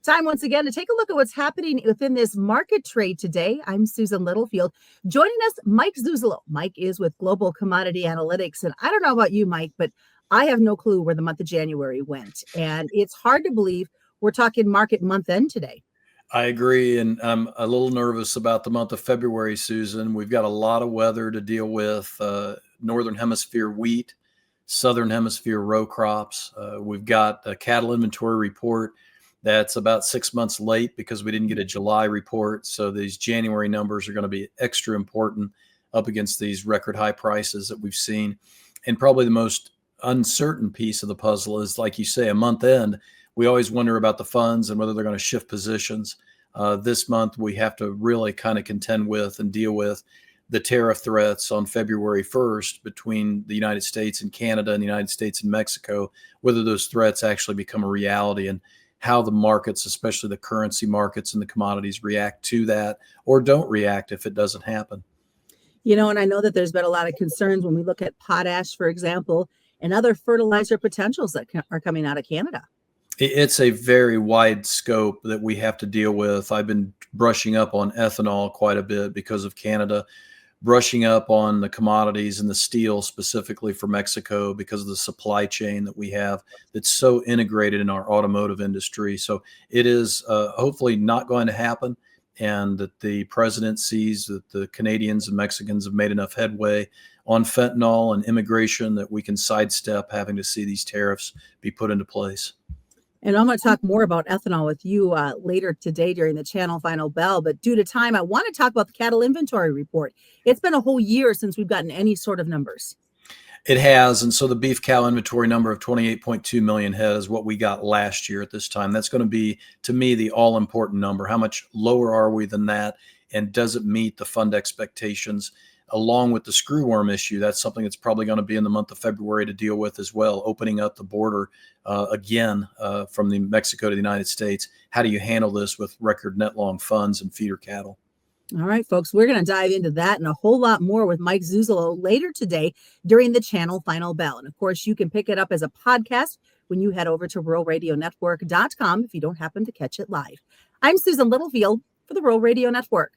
Time once again to take a look at what's happening within this market trade today. I'm Susan Littlefield. Joining us, Mike Zuzolo. Mike is with Global Commodity Analytics. And I don't know about you, Mike, but I have no clue where the month of January went. And it's hard to believe we're talking market month end today. I agree. And I'm a little nervous about the month of February, Susan. We've got a lot of weather to deal with. Northern Hemisphere wheat, Southern Hemisphere row crops. We've got a cattle inventory report that's about 6 months late because we didn't get a July report. So these January numbers are going to be extra important up against these record high prices that we've seen. And probably the most uncertain piece of the puzzle is, like you say, a month end. We always wonder about the funds and whether they're going to shift positions. This month, we have to really kind of contend with and deal with the tariff threats on February 1st between the United States and Canada and the United States and Mexico, whether those threats actually become a reality and how the markets, especially the currency markets and the commodities, react to that or don't react if it doesn't happen. You know, and I know that there's been a lot of concerns when we look at potash, for example, and other fertilizer potentials that are coming out of Canada. It's a very wide scope that we have to deal with. I've been brushing up on ethanol quite a bit because of Canada, brushing up on the commodities and the steel specifically for Mexico because of the supply chain that we have that's so integrated in our automotive industry. So it is hopefully not going to happen, and that the president sees that the Canadians and Mexicans have made enough headway on fentanyl and immigration that we can sidestep having to see these tariffs be put into place. And I'm going to talk more about ethanol with you later today during the channel Final Bell. But due to time, I want to talk about the cattle inventory report. It's been a whole year since we've gotten any sort of numbers. It has. And so the beef cow inventory number of 28.2 million head is what we got last year at this time. That's going to be, to me, the all important number. How much lower are we than that? And does it meet the fund expectations? Along with the screwworm issue, that's something that's probably going to be in the month of February to deal with as well, opening up the border again from the Mexico to the United States. How do you handle this with record net long funds and feeder cattle? All right, folks, we're going to dive into that and a whole lot more with Mike Zuzolo later today during the channel Final Bell. And of course, you can pick it up as a podcast when you head over to ruralradionetwork.com if you don't happen to catch it live. I'm Susan Littlefield for the Rural Radio Network.